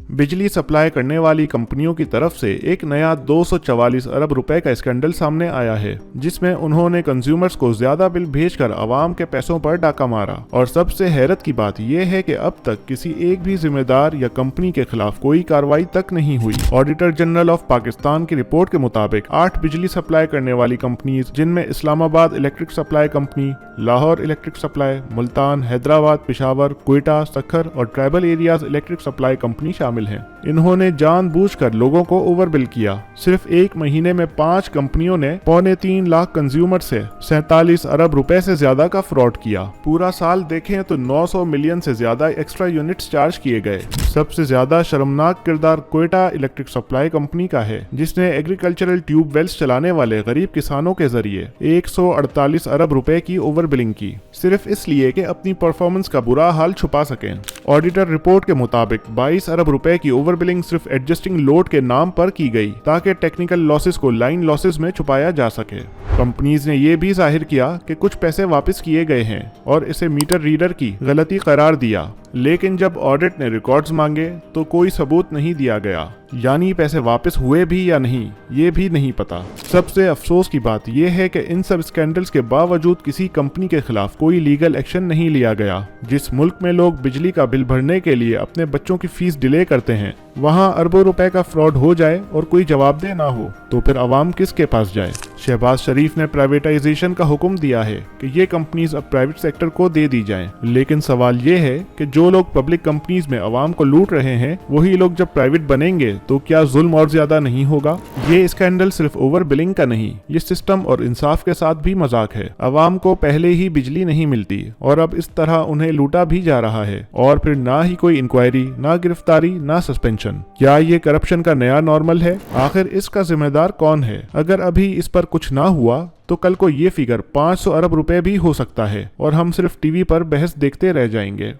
बिजली सप्लाई करने वाली कंपनियों की तरफ से एक नया 244 अरब रुपए का स्कैंडल सामने आया है, जिसमें उन्होंने कंज्यूमर्स को ज्यादा बिल भेजकर आवाम के पैसों पर डाका मारा। और सबसे हैरत की बात यह है कि अब तक किसी एक भी जिम्मेदार या कंपनी के खिलाफ कोई कार्रवाई तक नहीं हुई। ऑडिटर जनरल ऑफ पाकिस्तान की रिपोर्ट के मुताबिक 8 बिजली सप्लाई करने वाली कंपनीज, जिनमें Islamabad electric supply company, Lahore electric supply, Multan, Hyderabad, Peshawar, Quetta, Sukkur और tribal areas electric supply company शामिल हैं। इन्होंने जानबूझकर लोगों को ओवर बिल किया। सिर्फ एक महीने में 5 कंपनियों ने 2.25 लाख कंज्यूमर से 47 अरब रुपए से ज्यादा का फ्रॉड किया। पूरा साल देखें तो 900 मिलियन से ज्यादा एक्स्ट्रा यूनिट्स चार्ज किए गए। सबसे ज्यादा शर्मनाक किरदार क्वेटा इलेक्ट्रिक सप्लाई कंपनी का है, जिसने एग्रीकल्चरल ट्यूब वेल्स चलाने वाले गरीब किसानों के जरिए 148 अरब रुपए की ओवर बिलिंग की, सिर्फ इसलिए कि अपनी परफॉर्मेंस का बुरा हाल छुपा सकें। ऑडिटर रिपोर्ट के मुताबिक 22 अरब रुपए की ओवर बिलिंग सिर्फ एडजस्टिंग लोड के नाम पर की गई, ताकि टेक्निकल लॉसेस को लाइन लॉसेस में छुपाया जा सके। कंपनीज ने यह भी जाहिर किया कि कुछ पैसे वापस किए गए हैं और इसे मीटर रीडर की गलती करार दिया, लेकिन जब ऑडिट ने रिकॉर्ड्स मांगे तो कोई सबूत नहीं दिया गया, यानी पैसे वापस हुए भी या नहीं ये भी नहीं पता। सबसे अफसोस की बात यह है कि इन सब स्कैंडल्स के बावजूद किसी कंपनी के खिलाफ कोई लीगल एक्शन नहीं लिया गया। जिस मुल्क में लोग बिजली का बिल भरने के लिए अपने बच्चों की फीस डिले करते हैं, वहाँ अरबों रुपए का फ्रॉड हो जाए और कोई जवाबदेह ना हो तो फिर अवाम किसके पास जाए। शहबाज शरीफ ने प्राइवेटाइजेशन का हुक्म दिया है कि ये कंपनीज अब प्राइवेट सेक्टर को दे दी जाएं, लेकिन सवाल ये है कि जो लोग पब्लिक कंपनीज में अवाम को लूट रहे हैं, वही लोग जब प्राइवेट बनेंगे तो क्या जुल्म और ज्यादा नहीं होगा। ये स्कैंडल सिर्फ ओवर बिलिंग का नहीं, ये सिस्टम और इंसाफ के साथ भी मजाक है। अवाम को पहले ही बिजली नहीं मिलती और अब इस तरह उन्हें लूटा भी जा रहा है, और फिर ना ही कोई इंक्वायरी, ना गिरफ्तारी, ना सस्पेंशन। क्या ये करप्शन का नया नॉर्मल है? आखिर इसका जिम्मेदार कौन है? अगर अभी इस पर कुछ ना हुआ तो कल को ये फिगर 500 अरब रुपए भी हो सकता है और हम सिर्फ टीवी पर बहस देखते रह जाएंगे।